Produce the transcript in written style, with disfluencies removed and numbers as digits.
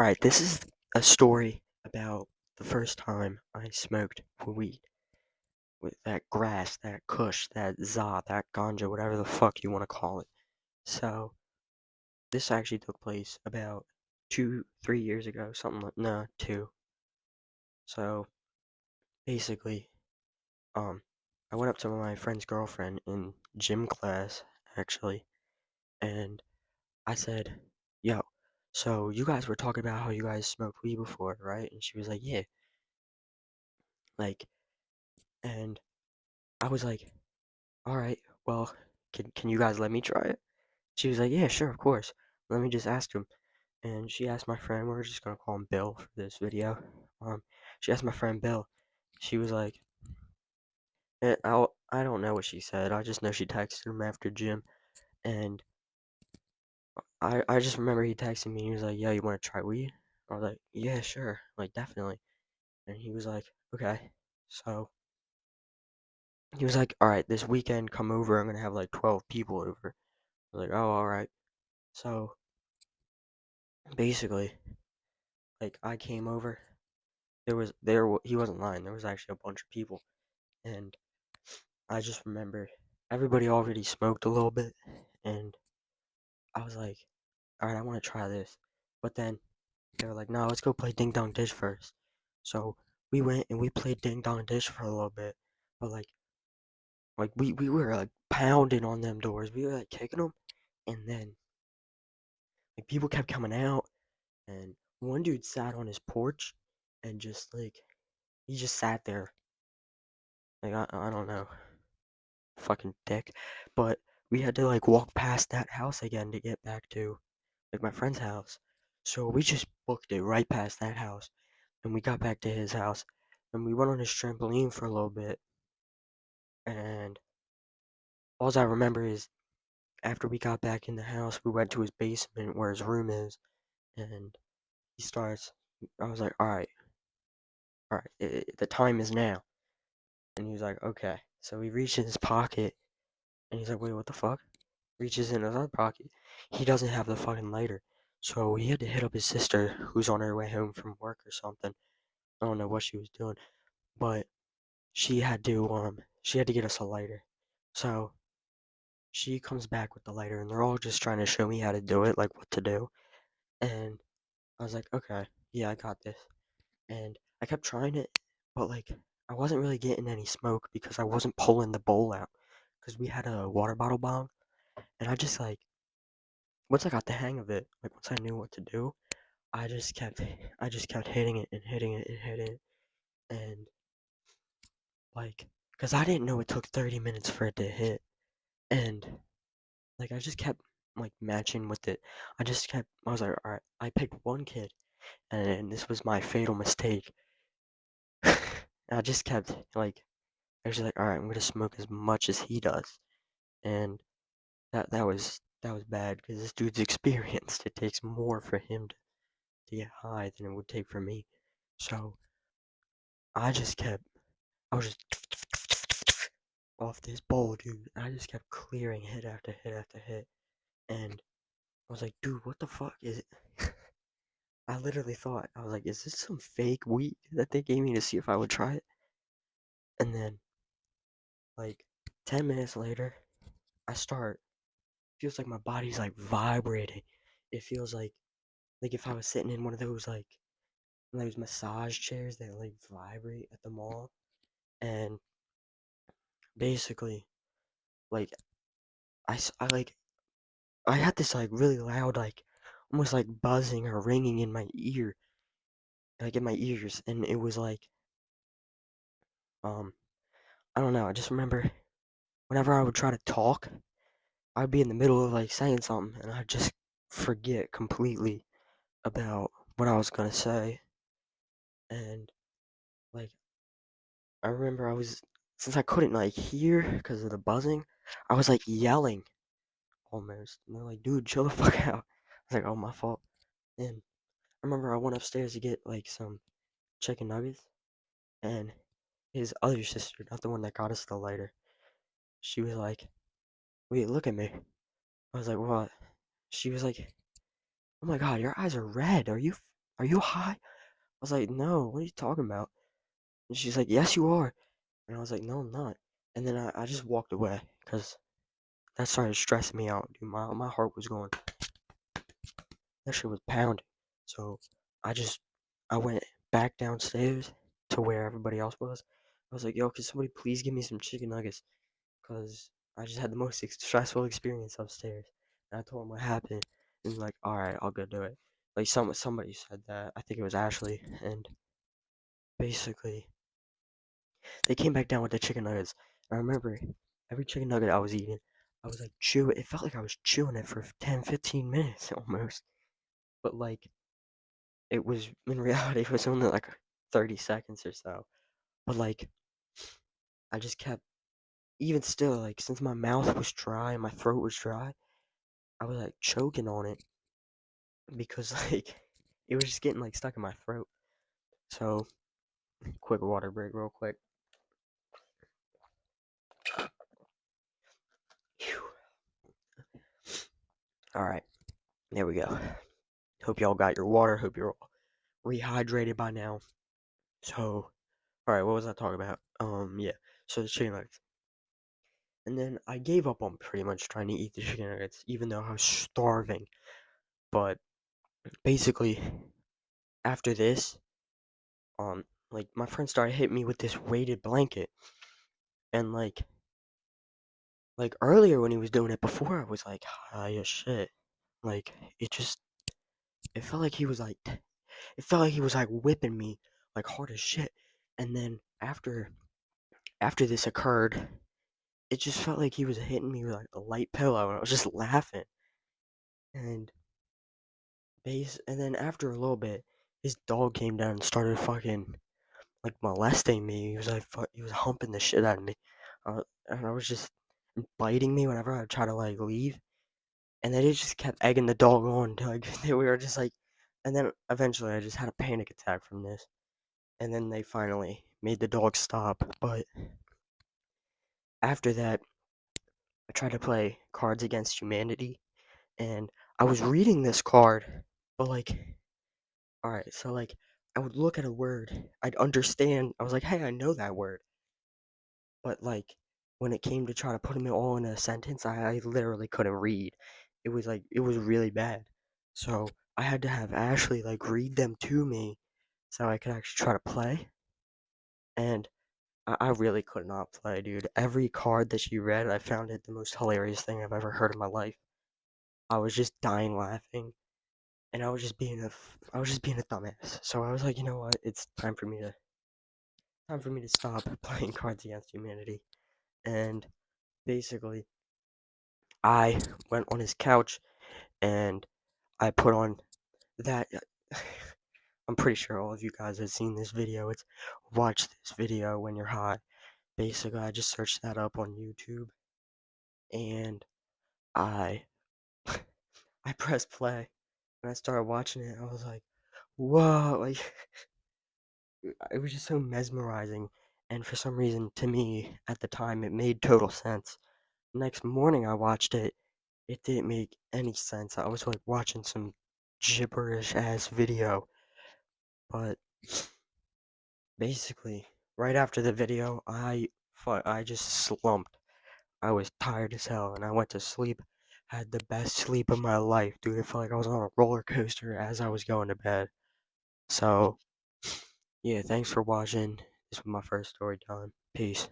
Alright, this is a story about the first time I smoked weed with that grass, that kush, that za, that ganja, whatever the fuck you want to call it. So, this actually took place about 3 years ago, something like, no, two. So, basically, um, I went up to my friend's girlfriend in gym class, actually, and I said, yo, so you guys were talking about how you guys smoked weed before, right? And she was like, yeah, like, and I was like, all right, well, can you guys let me try it? She was like, yeah, sure, of course. Let me just ask him. And she asked my friend, we're just gonna call him Bill for this video. Um, she asked my friend Bill. She was like, I don't know what she said. I just know she texted him after gym, and I just remember he texted me. He was like, yeah, you want to try weed? I was like, yeah, sure, like definitely. And he was like, okay. So he was like, all right, this weekend come over. I'm gonna have like 12 people over. I was like, oh, all right. So basically, like I came over. He wasn't lying. There was actually a bunch of people, and I just remember everybody already smoked a little bit, and I was like, all right, I want to try this. But then they were like, no, let's go play Ding Dong Dish first. So we went and we played Ding Dong Dish for a little bit, but like we were like pounding on them doors. We were like kicking them, and then like people kept coming out, and one dude sat on his porch and just like he just sat there. Like I don't know, fucking dick. But we had to like walk past that house again to get back to like my friend's house. So we just booked it right past that house, and we got back to his house, and we went on his trampoline for a little bit. And all I remember is after we got back in the house, we went to his basement where his room is, and he starts. I was like, all right, the time is now. And he was like, okay. So he reached in his pocket, and he's like, wait, what the fuck? Reaches in his other pocket. He doesn't have the fucking lighter. So he had to hit up his sister, who's on her way home from work or something. I don't know what she was doing, but she had to get us a lighter. So she comes back with the lighter, and they're all just trying to show me how to do it, like what to do. And I was like, okay, yeah, I got this. And I kept trying it, but like I wasn't really getting any smoke because I wasn't pulling the bowl out because we had a water bottle bong, and I just like once I got the hang of it, like once I knew what to do, I just kept hitting it and hitting it and hitting it, and like because I didn't know it took 30 minutes for it to hit, and like I just kept like matching with it. I was like, all right, I picked one kid, and this was my fatal mistake. I just kept like I was like, all right, I'm gonna smoke as much as he does, and that was bad because this dude's experienced. It takes more for him to get high than it would take for me. So I just kept, I was just off this bowl, dude. I just kept clearing hit after hit after hit, and I was like, dude, what the fuck is it? I literally thought I was like, is this some fake weed that they gave me to see if I would try it? And then like 10 minutes later, I start feels like my body's like vibrating. It feels like if I was sitting in one of those massage chairs that like vibrate at the mall. And basically, like I like I had this like really loud like almost like buzzing or ringing in my ear, like in my ears, and it was like um I don't know. I just remember whenever I would try to talk, I'd be in the middle of like saying something, and I'd just forget completely about what I was gonna say, and like I remember since I couldn't like hear because of the buzzing, I was like yelling almost. And they're like, dude, chill the fuck out. I was like, oh, my fault. And I remember I went upstairs to get like some chicken nuggets, and his other sister, not the one that got us the lighter, she was like, wait, look at me. I was like, what? She was like, oh my god, your eyes are red. Are you? "Are you high?" I was like, "No, what are you talking about?" And she's like, "Yes, you are." And I was like, "No, I'm not." And then I just walked away because that started stressing me out, dude. My heart was going. That shit was pounding. So I just I went back downstairs to where everybody else was. I was like, "Yo, can somebody please give me some chicken nuggets?" Because I just had the most stressful experience upstairs. And I told him what happened, and he's like, "All right, I'll go do it." Like somebody said that. I think it was Ashley, and basically they came back down with the chicken nuggets. And I remember every chicken nugget I was eating, I was like chewing. It felt like I was chewing it for 10, 15 minutes almost. But like it was in reality, it was only like 30 seconds or so. But like I just kept, even still, like since my mouth was dry and my throat was dry, I was like choking on it because like it was just getting like stuck in my throat. So quick water break, real quick. All right, there we go. Hope y'all got your water. Hope you're all rehydrated by now. So, all right, what was I talking about? Yeah. So the chicken nuggets, and then I gave up on pretty much trying to eat the chicken nuggets, even though I was starving. But basically, after this, like my friend started hitting me with this weighted blanket, and like earlier when he was doing it before, I was like high as shit. Like it just, it felt like he was like, it felt like he was like whipping me like hard as shit. And then after this occurred, it just felt like he was hitting me with like a light pillow, and I was just laughing. And and then after a little bit, his dog came down and started fucking like molesting me. He was like, he was humping the shit out of me, and I was just biting me whenever I would try to like leave. And then it just kept egging the dog on. Like we were just like, and then eventually I just had a panic attack from this. And then they finally made the dog stop. But after that, I tried to play Cards Against Humanity, and I was reading this card, but like, all right, so like, I would look at a word, I'd understand. I was like, hey, I know that word, but like, when it came to try to put them all in a sentence, I literally couldn't read. It was like, it was really bad. So I had to have Ashley like read them to me so I could actually try to play. And I really could not play, dude. Every card that she read, I found it the most hilarious thing I've ever heard in my life. I was just dying laughing, and I was just being a dumbass. So I was like, you know what? It's time for me to stop playing Cards Against Humanity. And basically, I went on his couch and I put on that. I'm pretty sure all of you guys have seen this video. It's watch this video when you're high. Basically, I just searched that up on YouTube and I I pressed play and I started watching it. I was like, whoa, like it was just so mesmerizing. And for some reason, to me at the time, it made total sense. Next morning, I watched it. It didn't make any sense. I was like watching some gibberish ass video. But basically, right after the video, I just slumped. I was tired as hell, and I went to sleep. Had the best sleep of my life, dude. It felt like I was on a roller coaster as I was going to bed. So, yeah, thanks for watching. This was my first story time. Peace.